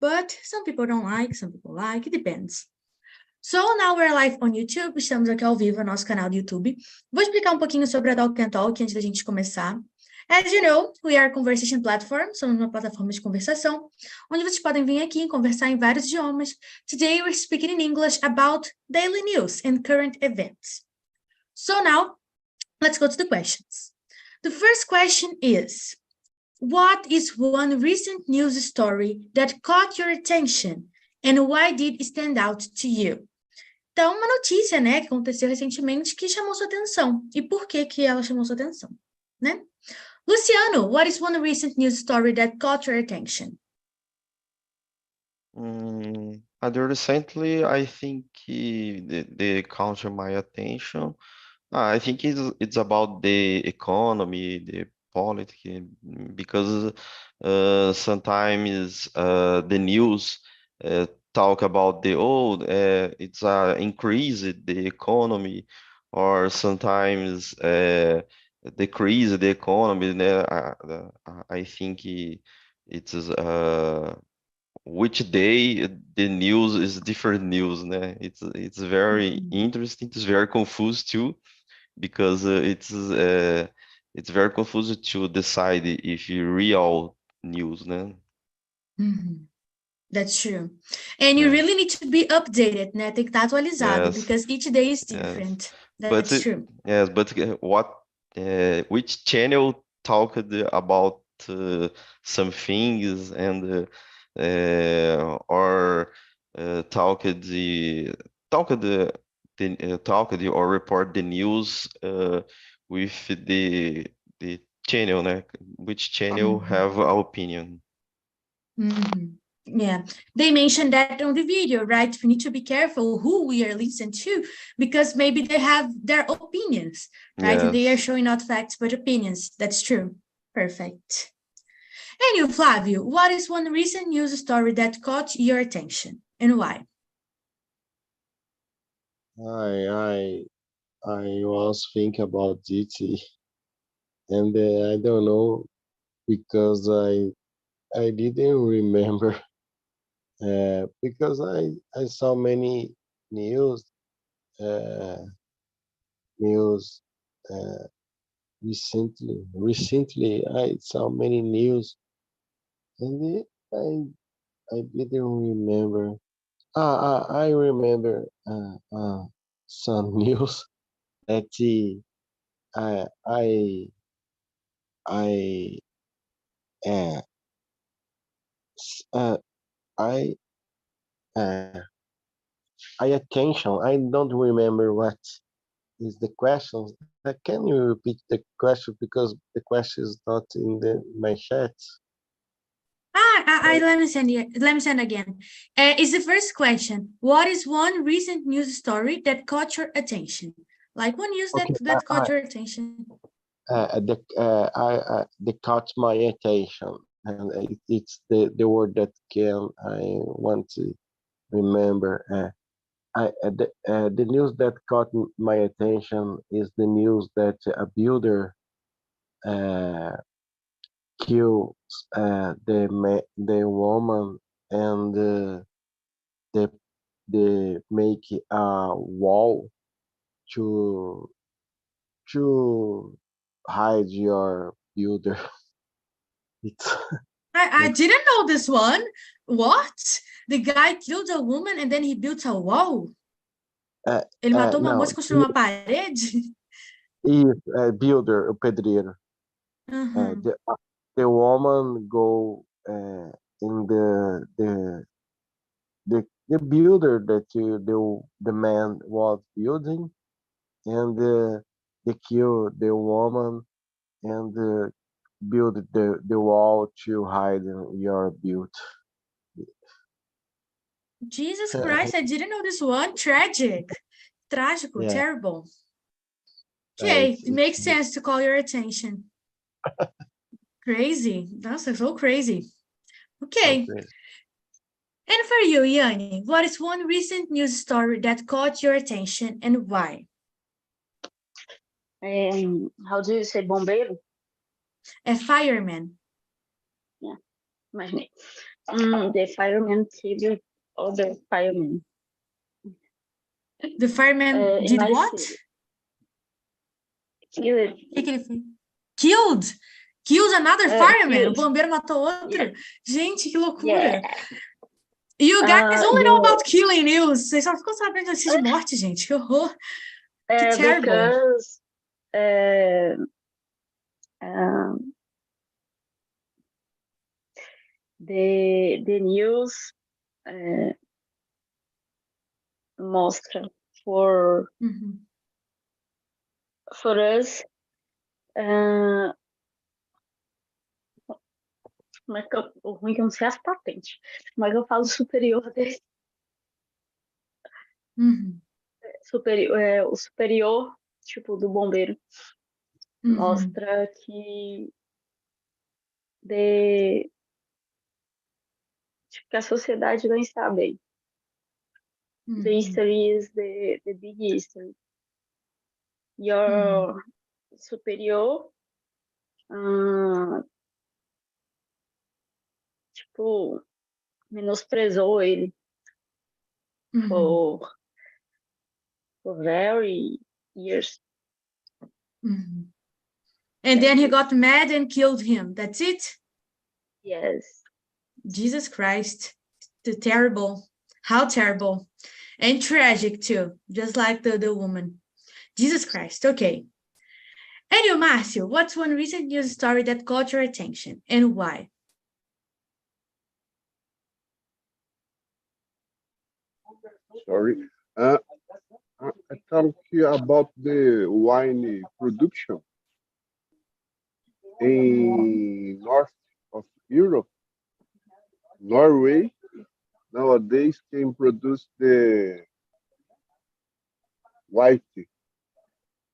but some people don't like, some people like, it depends. So now we're live on YouTube, estamos aqui ao vivo no nosso canal do YouTube. Vou explicar um pouquinho sobre a TALKNTALK antes da gente começar. As you know, we are a conversation platform, somos uma plataforma de conversação, onde vocês podem vir aqui e conversar em vários idiomas. Today we're speaking in English about daily news and current events. So now, let's go to the questions. The first question is, what is one recent news story that caught your attention and why did it stand out to you? Então, uma notícia, né, que aconteceu recentemente que chamou sua atenção. E por que que ela chamou sua atenção, né? Luciano, what is one recent news story that caught your attention? Recently, I think they caught my attention. I think it's about the economy, the politics, because sometimes the news talk about it's increase the economy, or sometimes decrease the economy. I think it's which day the news is different news, né? It's very interesting. It's very confused too, because it's very confusing to decide if you real news, né? That's true. And you really need to be updated, né? Tem que estar atualizado, Yes. because each day is different. That's true. Yes, but which channel talked about some things and or talked or report the news with the channel, né? Which channel have an opinion? Yeah, they mentioned that on the video, right? We need to be careful who we are listening to, because maybe they have their opinions, right? Yes. They are showing not facts, but opinions. That's true. Perfect. And you, Flavio, what is one recent news story that caught your attention and why? I was thinking about GT, and I don't know, because I didn't remember, because I saw many news recently I saw many news, and I didn't remember. I remember some news that I uh, uh, I attention. I don't remember what is the question. Can you repeat the question, because the question is not in my chat? Let me send again. Is the first question, what is one recent news story that caught your attention? Like one news that caught your attention. They caught my attention, and it's the word that I want to remember. The news that caught my attention is the news that a builder kills the woman, and they make a wall to hide your builder. I didn't know this one. What? The guy killed a woman and then he built a wall? Ele matou uma moça e construiu uma parede? Builder, o pedreiro. The woman go in the builder that the man was building, and they kill the woman and build the wall to hide your build. Jesus Christ, I didn't know this one. Tragic. Trágico, yeah. Terrible. Okay, it makes sense to call your attention. Crazy. That's so crazy. Okay. And for you, Yanni, what is one recent news story that caught your attention and why? How do you say bombeiro? A fireman. Yeah, imaginei. The fireman killed other firemen. The fireman in did my what? city. Killed. O que ele fez? Killed? Killed another fireman? O bombeiro matou outro? Yeah. Gente, que loucura. Yeah. You guys only know about The- killing news. Vocês só ficam sabendo de notícia de morte, gente. Que horror. Que terrible. Because um, the news mostra for Uhum. us como é que o ruim que eu não sei as patentes, mas eu falo superior desse Uhum. superior, o superior tipo do bombeiro Uhum. mostra que tipo, que a sociedade não está bem. The Uhum. history is the big history. Your superior tipo menosprezou ele Uhum. for very years. Uhum. And then he got mad and killed him. That's it? Yes. Jesus Christ. Terrible. How terrible. And tragic too, just like the woman. Jesus Christ. Okay. And you, Márcio, what's one recent news story that caught your attention and why? Sorry. I talk here about the wine production in north of Europe. Norway nowadays can produce the white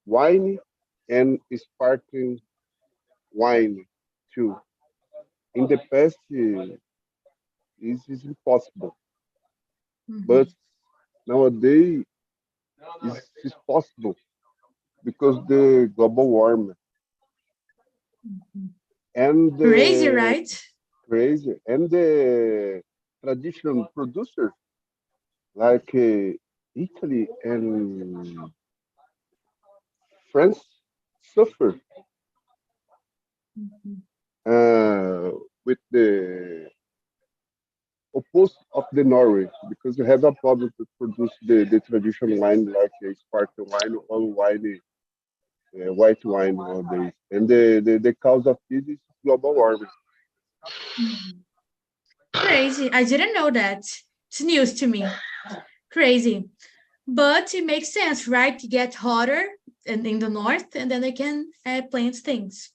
wine and sparkling wine too. In the past, this is impossible, but nowadays it's possible because the global warming and the Crazy, right? crazy and the traditional producers like Italy and France suffer with the opposed of the Norway because they have a problem to produce the traditional wine like sparkling wine or wine, white wine nowadays. And the cause of this is global warming. Crazy. I didn't know that. It's news to me. Crazy. But it makes sense, right? It gets hotter in the north, and then they can plant things.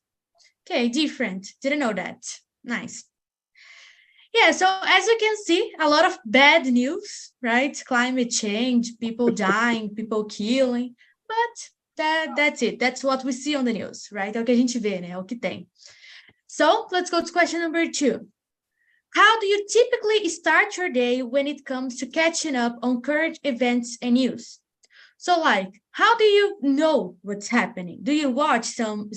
Okay, different. Didn't know that. Nice. Yeah, so as you can see, a lot of bad news, right? Climate change, people dying, people killing. But that's it. That's what we see on the news, right? É o que a gente vê, né? É o que tem. So let's go to question number 2. How do you typically start your day when it comes to catching up on current events and news? So, like, how do you know what's happening? Do you watch some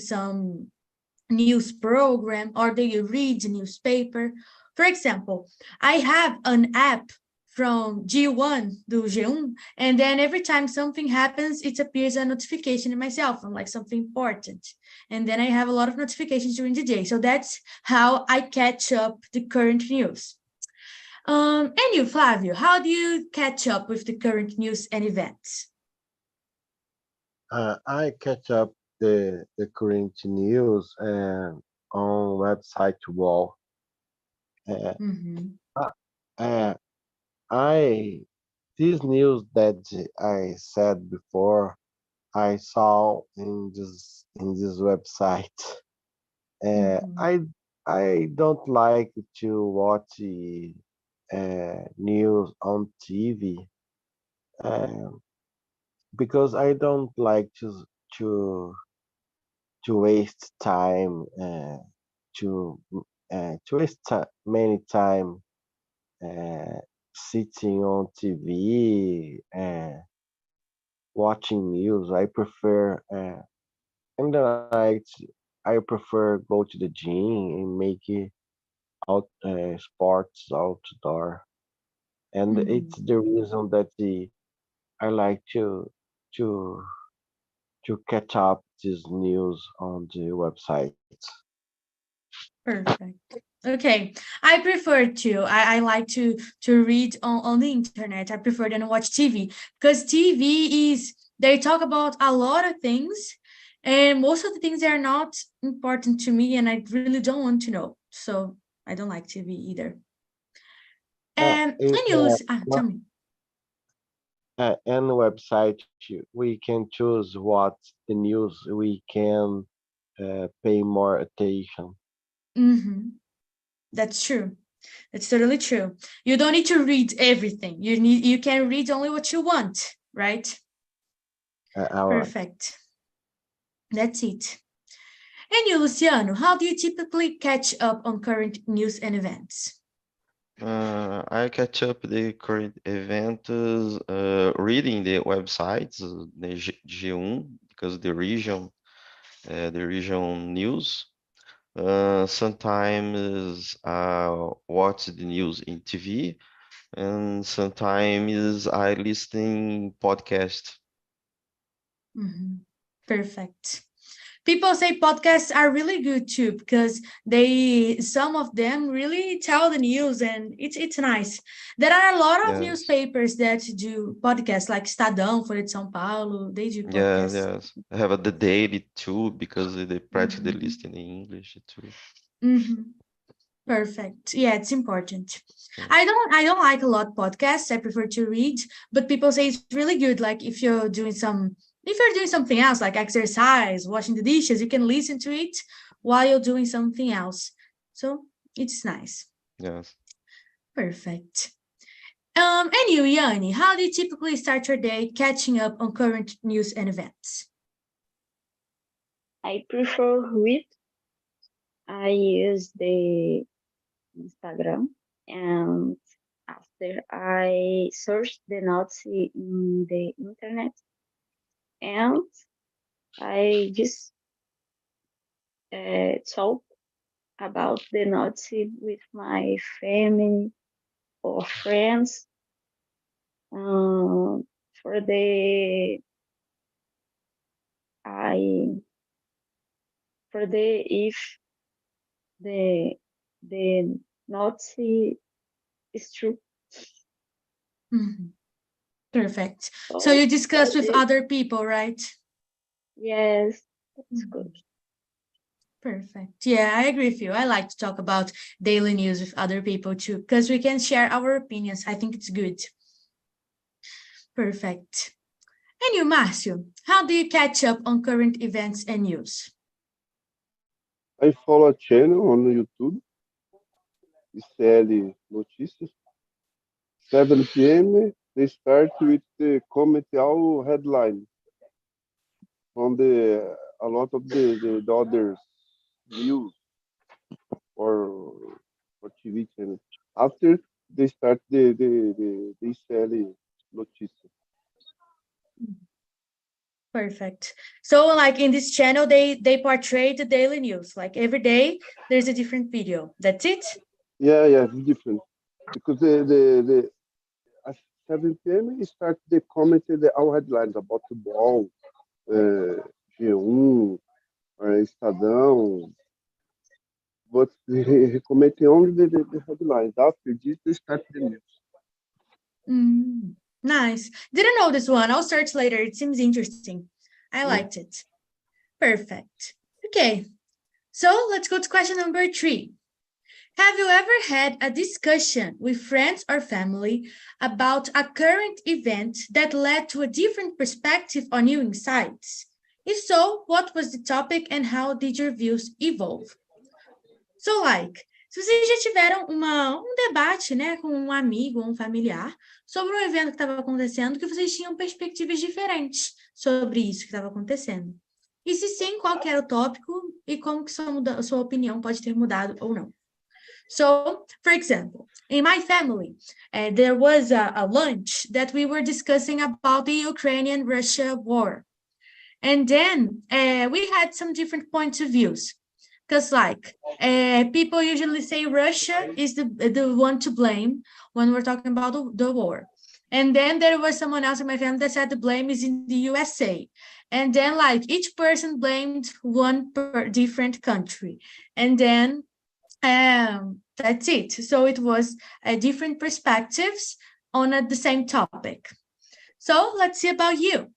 news program or do you read the newspaper? For example, I have an app from G1, do G1, and then every time something happens, it appears a notification in my cell phone, like something important. And then I have a lot of notifications during the day. So that's how I catch up the current news. And you, Flavio, how do you catch up with the current news and events? I catch up the current news on website wall. This news that I said before, I saw in this website. I don't like to watch news on TV because I don't like to waste time to waste many time sitting on TV watching news. I prefer in the night. I prefer go to the gym and make sports, outdoor, and it's the reason that I like to to catch up this news on the website. Perfect. Okay, I prefer to. I like to read on the internet. I prefer than watch TV because TV is they talk about a lot of things, and most of the things are not important to me, and I really don't want to know. So I don't like TV either. In And you, tell me. and website, we can choose what the news we can pay more attention. That's true. That's totally true. You don't need to read everything. You can read only what you want, right? All right. Perfect. That's it. And you, Luciano, how do you typically catch up on current news and events? I catch up the current events reading the websites, the G1, because the region news. Sometimes watch the news in TV, and sometimes I listen podcast. Perfect. People say podcasts are really good too because some of them really tell the news and it's nice. There are a lot of Yes. newspapers that do podcasts, like Estadão, Folha de São Paulo, they do podcasts. Yes. I have the daily too because they practice the listening in English too. Perfect. Yeah, it's important. I don't like a lot podcasts. I prefer to read, but people say it's really good. Like if you're doing something else, like exercise, washing the dishes, you can listen to it while you're doing something else. So it's nice. Yes. Perfect. And you, Yanni, how do you typically start your day catching up on current news and events? I prefer read. I use the Instagram, and after I search the notes in the internet, and I just talk about the notes with my family or friends. For the if the notes is true. Perfect. So you discuss with other people, right? Yes, that's good. Perfect. Yeah, I agree with you. I like to talk about daily news with other people too, because we can share our opinions. I think it's good. Perfect. And you, Márcio, how do you catch up on current events and news? I follow a channel on YouTube, ICL Notícias. 7 p.m. They start with the commercial headline from a lot of the other news or TV channel. After they start the ICL Notícias. Perfect. So like in this channel, they portray the daily news. Like every day, there's a different video. That's it? Yeah, it's different. Because the at 7 p.m. we start the comment our headlines about the ball, G1, Estadão, but they comment only the headlines. After this, they start the news. Nice. Didn't know this one. I'll search later. It seems interesting. I liked it. Perfect. Okay. So let's go to question number 3. Have you ever had a discussion with friends or family about a current event that led to a different perspective on new insights? If so, what was the topic and how did your views evolve? So, se vocês já tiveram um debate, né, com um amigo ou um familiar sobre um evento que estava acontecendo, que vocês tinham perspectivas diferentes sobre isso que estava acontecendo. E se sim, qual que era o tópico e como que sua opinião pode ter mudado ou não. So, for example, in my family, there was a lunch that we were discussing about the Ukrainian-Russia war. And then we had some different points of views. Because like people usually say Russia is the one to blame when we're talking about the war. And then there was someone else in my family that said the blame is in the USA. And then like each person blamed one different country. And then that's it. So it was different perspectives on the same topic. So let's see about you.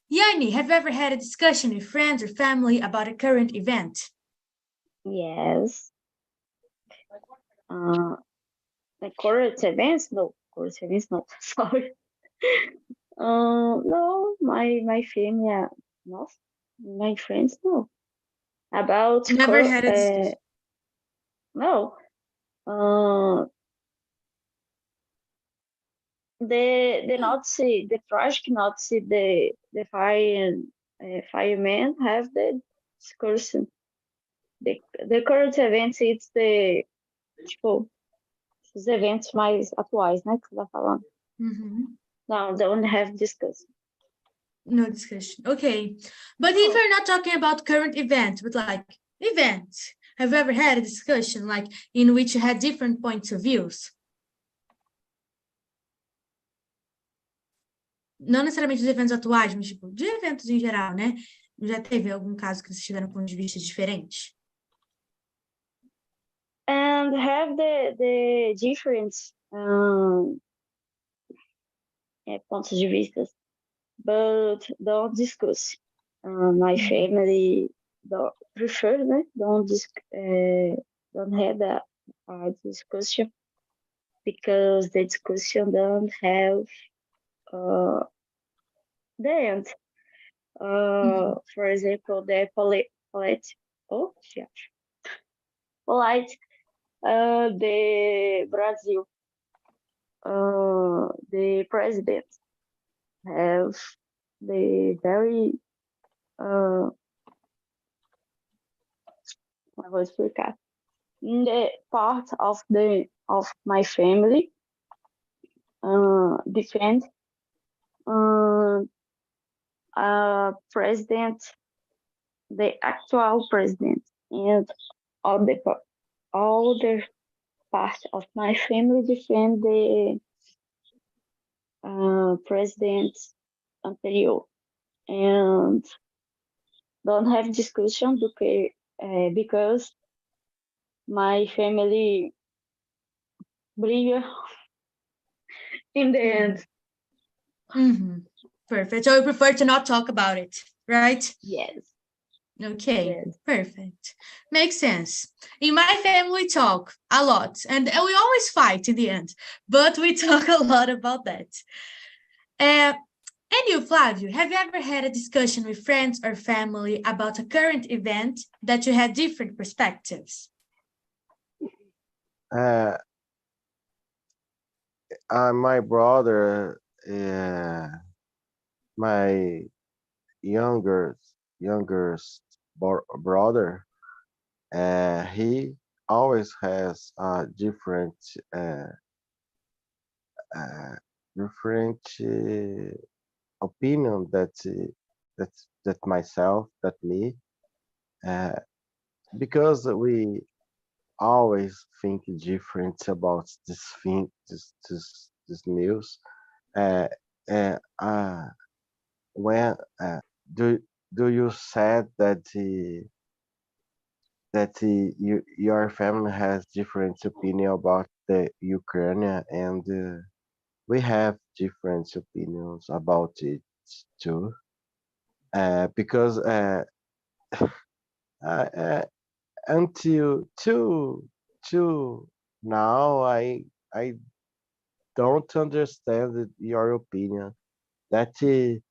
Yanni, have you ever had a discussion with friends or family about a current event? Yes. The current events? No, current events, no. Sorry. No, my family, no, my friends, no. About Never had a discussion. no. The Nazi, the tragic Nazi, the firemen have the discussion. The current events, it's tipo, os eventos mais atuais, né, que você tá falando. No, don't have discussion. No discussion. Okay. But if you're not talking about current events, but like events, have you ever had a discussion like in which you had different points of views? Não necessariamente dos eventos atuais, mas tipo, de eventos em geral, né? Já teve algum caso que vocês tiveram pontos de vista diferentes? And have the different pontos de vista, but don't discuss. My family don't prefer, né? Don't have a discussion because the discussion don't have the end. For example, the polite, the Brazil, the president have the very I vou explicar. In the part of my family, defend president, the actual president, and all the part of my family defend the president anterior, and don't have discussion because my family briga in the end. Perfect. So you prefer to not talk about it, right? Yes. Okay, yes. Perfect. Makes sense. In my family, we talk a lot, and we always fight in the end, but we talk a lot about that. And you, Flavio, have you ever had a discussion with friends or family about a current event that you had different perspectives? My brother, my youngest brother, he always has a different opinion that myself, that me, because we always think different about this thing, this news. When do you said that your family has different opinion about the Ukraine, and we have different opinions about it too, because until to now I don't understand your opinion. That he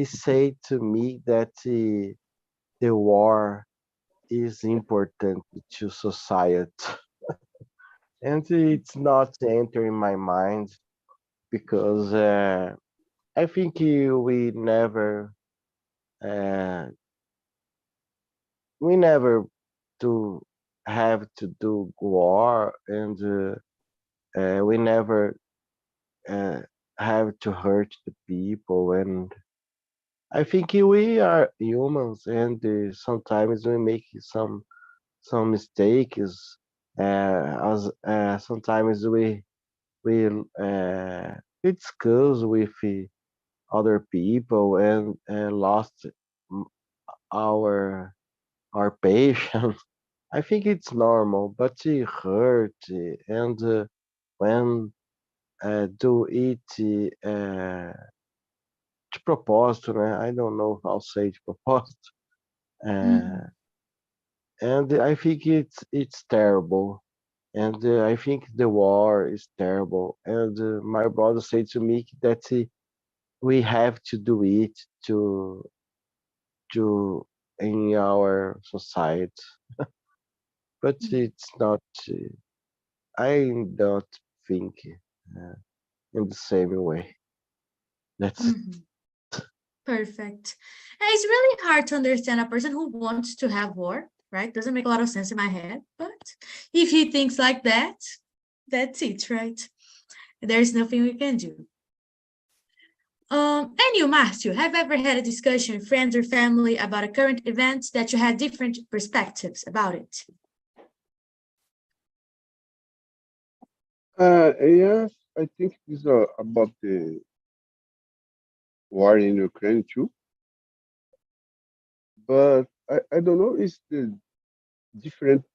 said to me that the war is important to society, and it's not entering my mind because I think we never to have to do war, and we never have to hurt the people, and I think we are humans, and sometimes we make some some mistakes. Sometimes we discuss with other people and lost mm, our patience. I think it's normal, but it hurt. And when do it de propósito, né? I don't know how to say de propósito. And I think it's terrible. And I think the war is terrible. And my brother said to me that we have to do it to in our society. But it's not. I don't think in the same way. That's it. Perfect. And it's really hard to understand a person who wants to have war, right? Doesn't make a lot of sense in my head, but if he thinks like that, that's it, right? There's nothing we can do. And you, Márcio, have you ever had a discussion with friends or family about a current event that you had different perspectives about it? Yes, I think it's about the war in Ukraine too. But I don't know, it's the different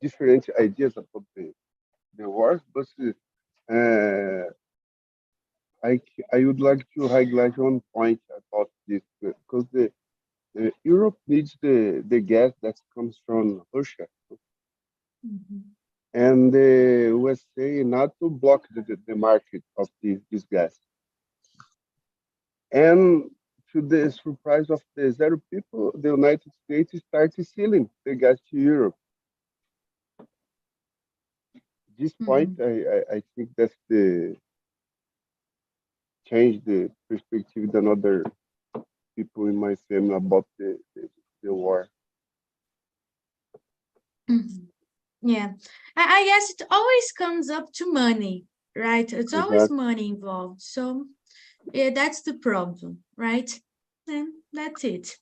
different ideas about the wars, but I would like to highlight one point about this because the Europe needs the gas that comes from Russia, and the USA not to block the market of this gas. And to the surprise of the zero people, the United States started selling the gas to Europe. This point, I think that's the change the perspective than other people in my family about the war. Yeah, I guess it always comes up to money, right? It's always money involved. So yeah, that's the problem, right? And that's it.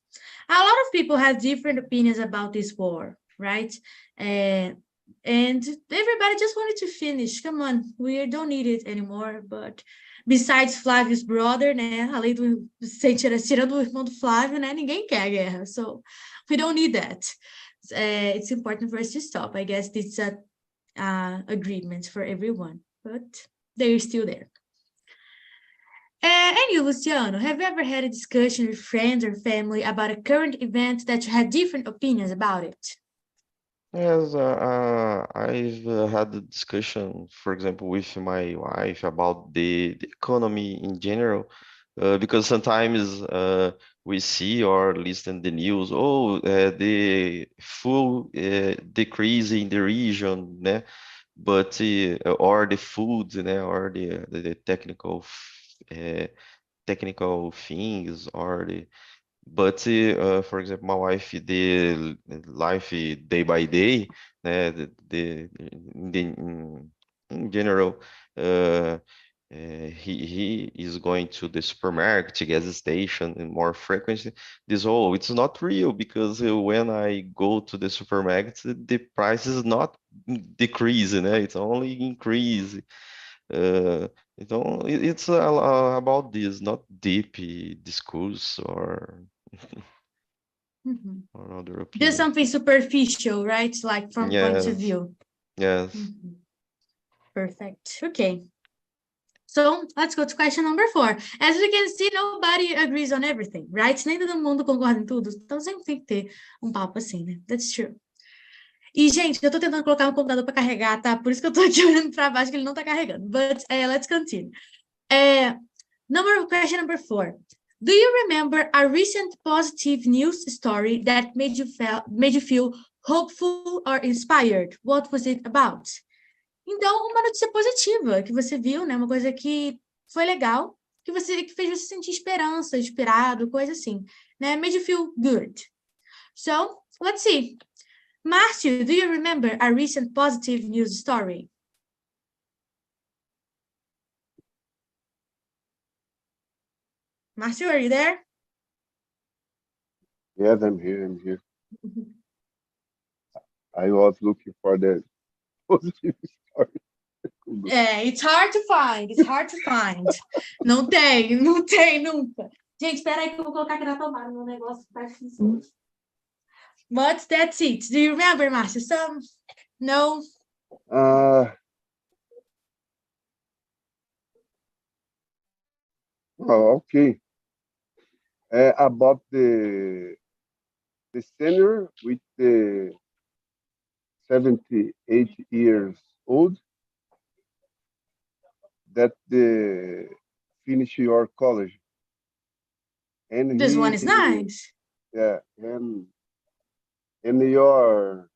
A lot of people have different opinions about this war, right? And everybody just wanted to finish. Come on, we don't need it anymore. But besides Flávio's brother, né? Além do tirando o irmão do Flávio, né? Ninguém quer a guerra. So we don't need that. It's important for us to stop. I guess it's a agreement for everyone, but they're still there. And you, Luciano, have you ever had a discussion with friends or family about a current event that you had different opinions about it? Yes, I've had a discussion, for example, with my wife about the economy in general, because sometimes we see or listen the news, the full decrease in the region, né? But or the food, né? Or the technical technical things or the but for example, my wife, the life day by day, in general, he is going to the supermarket, to gas station, and more frequently. It's not real because when I go to the supermarket, the price is not decreasing, it's only increase. It's about this, not deep discourse or other opinion. Just something superficial, right? Like from point of view. Yes. Perfect. Okay. So let's go to question number 4. As we can see, nobody agrees on everything, right? Nem todo mundo concorda em tudo. Então sempre tem que ter um papo assim, né? That's true. E, gente, eu tô tentando colocar um computador para carregar, tá? Por isso que eu tô aqui olhando para baixo, que ele não tá carregando. But let's continue. Question number 4. Do you remember a recent positive news story that made you feel hopeful or inspired? What was it about? Então, uma notícia positiva que você viu, né? Uma coisa que foi legal, que fez você sentir esperança, inspirado, coisa assim, né? Made you feel good. So, let's see. Márcio, do you remember a recent positive news story? Márcio, are you there? Yes, I'm here. I was looking for the positive story. É, it's hard to find, it's hard to find. Não tem nunca. Gente, espera aí que eu vou colocar aqui na tomada, meu negócio tá difícil. But that's it. Do you remember, Márcio? Some? No? Okay. About the senior with the 78 years old that finish your college. And This one is nice. Yeah, and your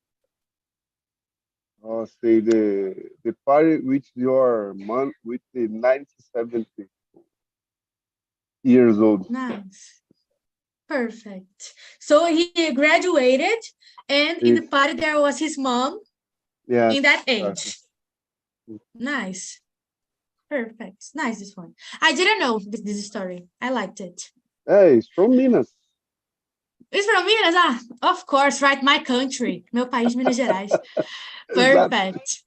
say the party with your mom with the 97 years old. Nice. Perfect. So he graduated, and in the party there was his mom in that age. Nice. Perfect. Nice, this one. I didn't know this story. I liked it. Hey, it's from Minas. It's from Minas? Ah, of course, right? My country. Meu país, Minas Gerais. Perfect.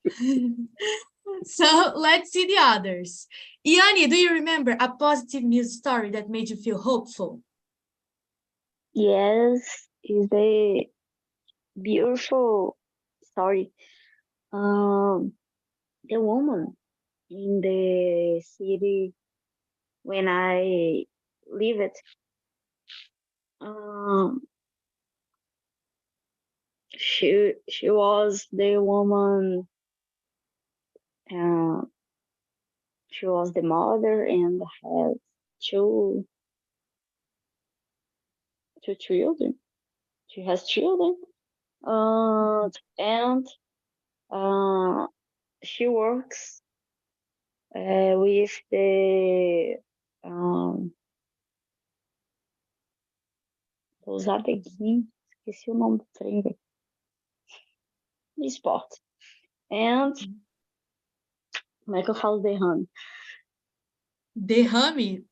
So let's see the others. Iani, do you remember a positive news story that made you feel hopeful? Yes, is a beautiful story. The woman in the city when I live it, she was the woman. She was the mother and had two children. She has children, and she works with the os abeguinhos, esqueci o nome do trem, esporte. And como é que eu falo derrame? Derrame?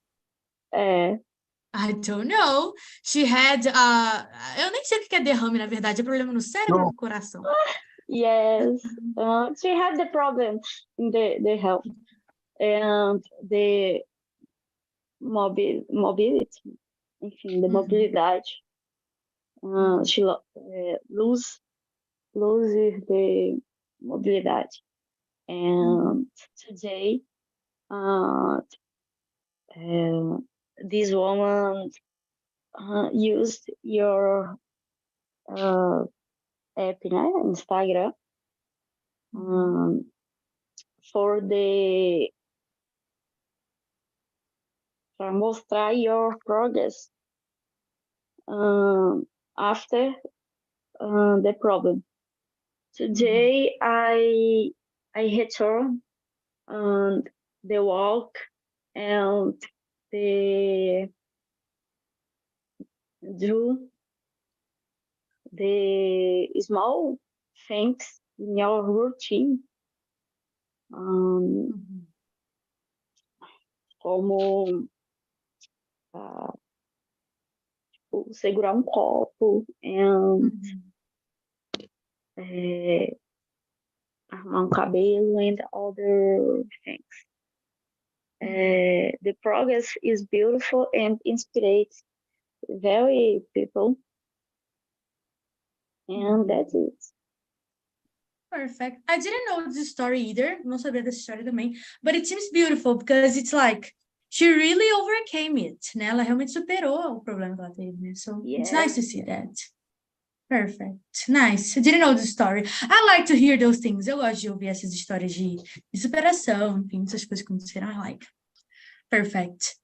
I don't know. She had, eu nem sei o que é derrame, na verdade, é problema no cérebro ou no coração? Yes, she had the problem in the health and the mobility, enfim, the mobilidade. She loses the mobilidade. And today, this woman used your app, né, Instagram, para mostrar your progress after the problem. Today, I return the walk and do the small things in your routine, como segurar copo and arrumar cabelo and other things. The progress is beautiful and inspires very people. And that's it. Perfect. I didn't know this story either. Não sabia dessa história também. But it seems beautiful because it's like she really overcame it, né? Ela realmente superou o problema que ela teve, né? So it's nice to see that. Perfect. Nice. I didn't know the story. I like to hear those things. Eu gosto de ouvir essas histórias de superação, enfim, essas coisas que aconteceram. I like. Perfect.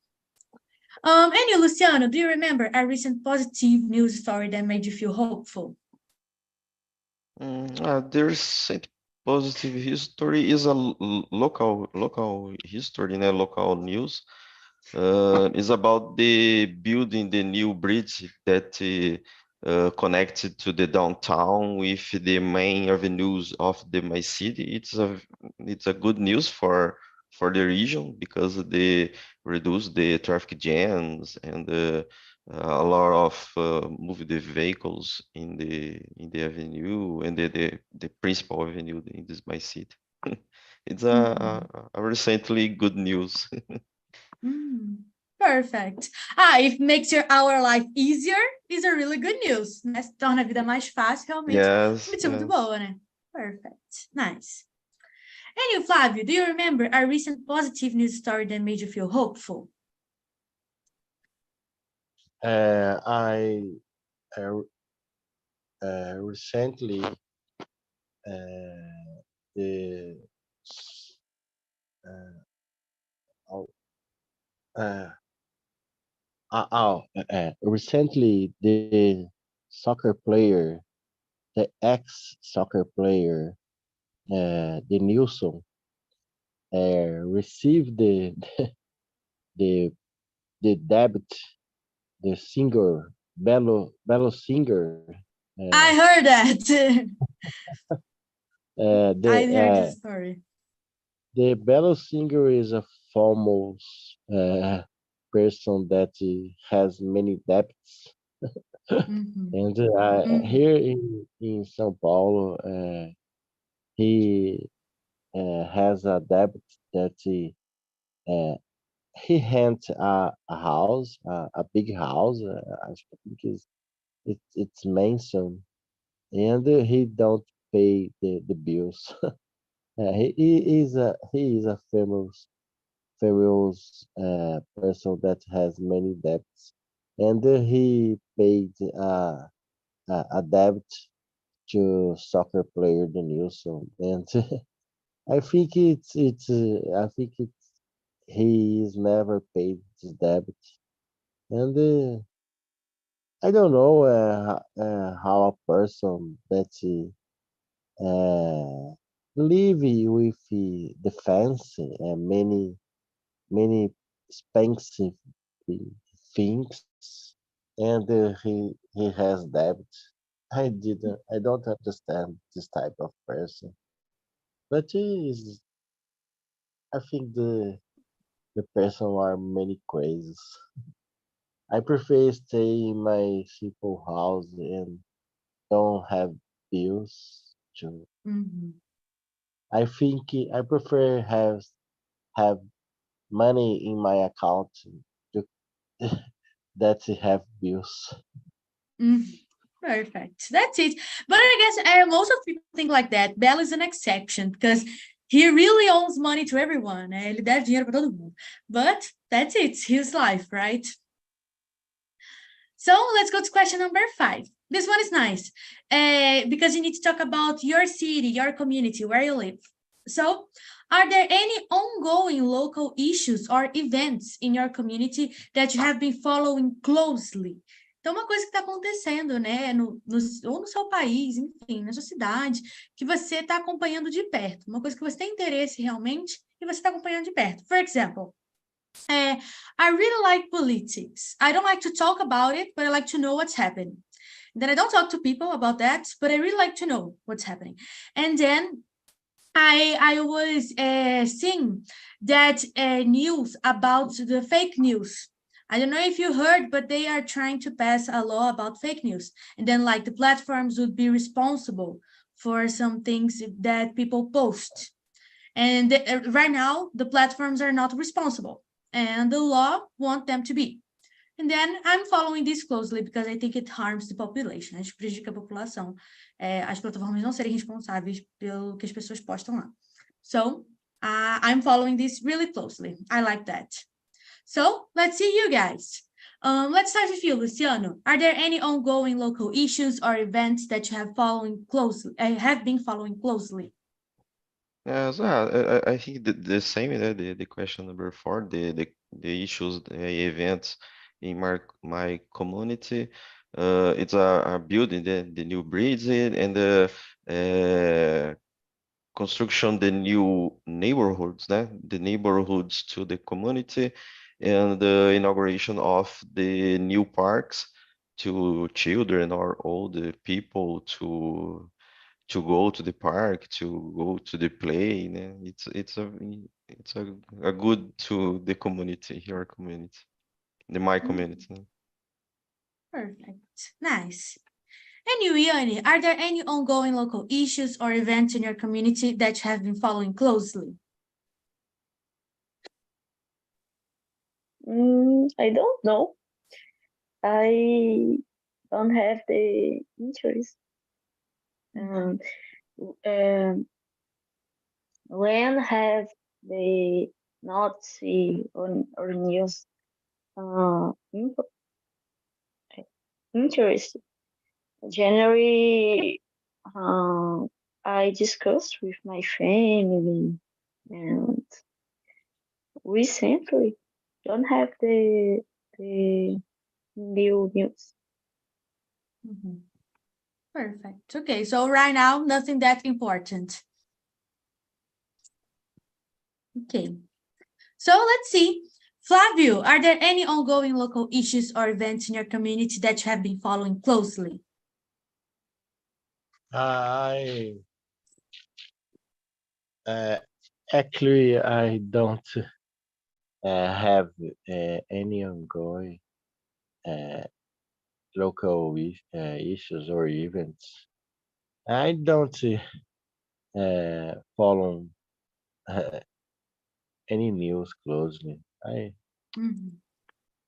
And you, Luciano, do you remember a recent positive news story that made you feel hopeful? There's a positive history is a local history, né? Local news. Is about the building the new bridge that connected to the downtown with the main avenues of my city. It's a good news for the region because they reduce the traffic jams and a lot of move the vehicles in the avenue and the principal avenue in this my city. It's a recently good news. Perfect. If makes our life easier, is a really good news, né? Se torna a vida mais fácil, realmente. Yes, Notícia muito yes. boa, né? Perfect. Nice. And you, Flávio, do you remember a recent positive news story that made you feel hopeful? I recently the recently the soccer player, the ex-soccer player, the Nilsson, received the the debit, the singer, Bello singer. I heard that. I heard the The story. the Bello singer is a famous person that has many debts, and here in São Paulo, he has a debt that he rents a house, a big house. I think it's mansion, and he don't pay the bills. He is a famous person that has many debts, and he paid a debt to soccer player Denilson, and I think it's he is never paid his debt, and I don't know how a person that live with the fancy and many expensive things, and he has debt. I don't understand this type of person, but he is. I think the person are many crazes. I prefer stay in my simple house and don't have bills. To I think I prefer have money in my account to, that have bills. Perfect. That's it. But I guess most of people think like that. Bell is an exception because he really owes money to everyone. Ele deve dinheiro para todo mundo. But that's it. His life, right? So let's go to question number 5. This one is nice because you need to talk about your city, your community, where you live. So, are there any ongoing local issues or events in your community that you have been following closely? Então, uma coisa que está acontecendo, né, ou no seu país, enfim, na sua cidade, que você está acompanhando de perto. Uma coisa que você tem interesse realmente e você está acompanhando de perto. For example, I really like politics. I don't like to talk about it, but I like to know what's happening. And then I don't talk to people about that, but I really like to know what's happening. And then I was seeing that news about the fake news. I don't know if you heard, but they are trying to pass a law about fake news. And then like the platforms would be responsible for some things that people post. And right now, the platforms are not responsible. And the law wants them to be. And then I'm following this closely because I think it harms the population. Acho que prejudica a população. As plataformas não serem responsáveis pelo que as pessoas postam lá. So, I'm following this really closely. I like that. So, let's see you guys. Let's start with you, Luciano. Are there any ongoing local issues or events that you have been following closely? Yeah, so I think the same, the question number 4, the issues, the events in my community. It's a building the new bridge and the construction the new neighborhoods, the neighborhoods to the community, and the inauguration of the new parks to children or older people to go to the park, to go to the play. It's a good to the community, your community, my community. Perfect. Nice. And you, Ione, are there any ongoing local issues or events in your community that you have been following closely? I don't know. I don't have the interest. Um, when have they not see on or news interest? January, I discussed with my family, and recently don't have the new news. Perfect. Okay, so right now, nothing that important. Okay, so let's see. Flavio, are there any ongoing local issues or events in your community that you have been following closely? Actually, I don't have any ongoing local issues or events. I don't follow any news closely.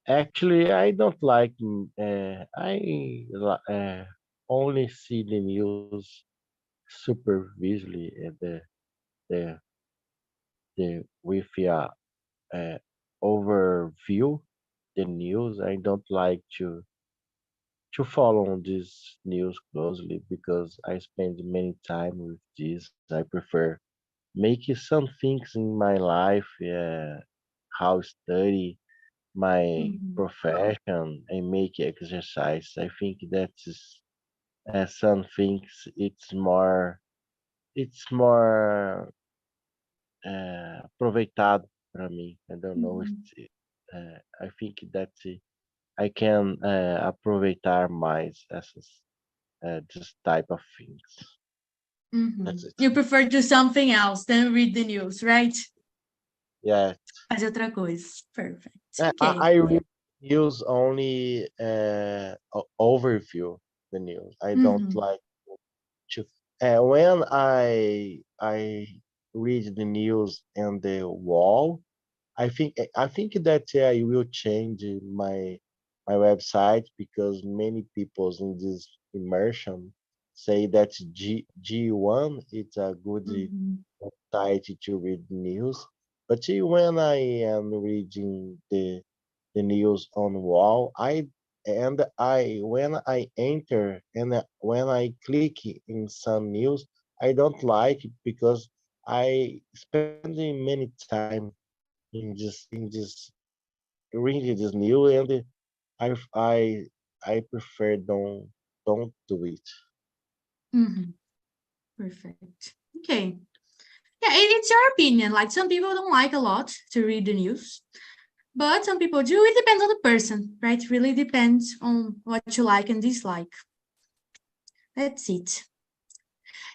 Actually, I don't like. Only see the news superficially and the with overview the news. I don't like to follow this news closely because I spend many time with this. I prefer making some things in my life, how study my profession and make exercise. I think that is some things. It's more aproveitado para mim. I don't know. I think that I can aproveitar mais this type of things. That's it. You prefer to do something else than read the news, right? Yeah. Fazer outra coisa. Perfect. Okay. I read news only overview the news. I don't like to. When I read the news on the wall, I think that I will change my website because many people in this immersion say that G1 is a good website to read news. But when I am reading the news on wall, when I enter and when I click in some news, I don't like it because I spend many time in this reading this news, and I prefer don't do it. Perfect. Okay. Yeah, it's your opinion. Like some people don't like a lot to read the news, but some people do. It depends on the person, right? It really depends on what you like and dislike. That's it.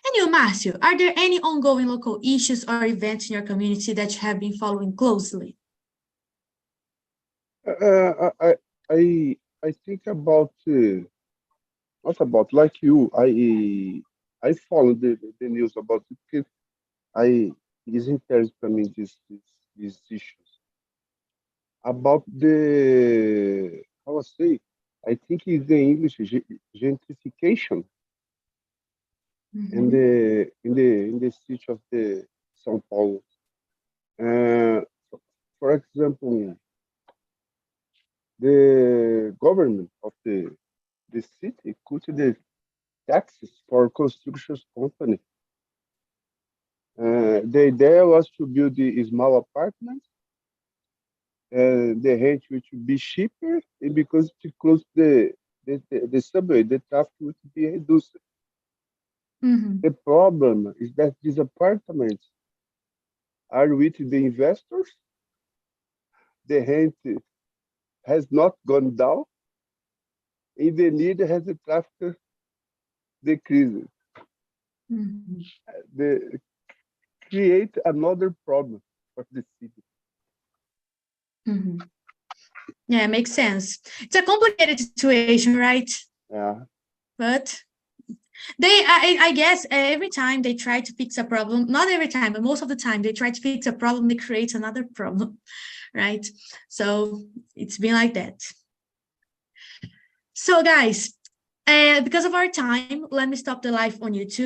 And you, Márcio, are there any ongoing local issues or events in your community that you have been following closely? I think about not about like you. I follow the news about it because I is interesting for me these issues about the how I say. I think it's the English gentrification in the city of the São Paulo. Uh, for example, the government of the city cut the taxes for construction company. The idea was to build the small apartments. The rent would be cheaper, and because to close the subway, the traffic would be reduced. The problem is that these apartments are with the investors. The rent has not gone down, and the need has the traffic decreased. The create another problem for the city. Yeah, it makes sense. It's a complicated situation, right? Yeah. But I guess every time they try to fix a problem, not every time, but most of the time they try to fix a problem, they create another problem, right? So it's been like that. So guys, because of our time, let me stop the live on YouTube.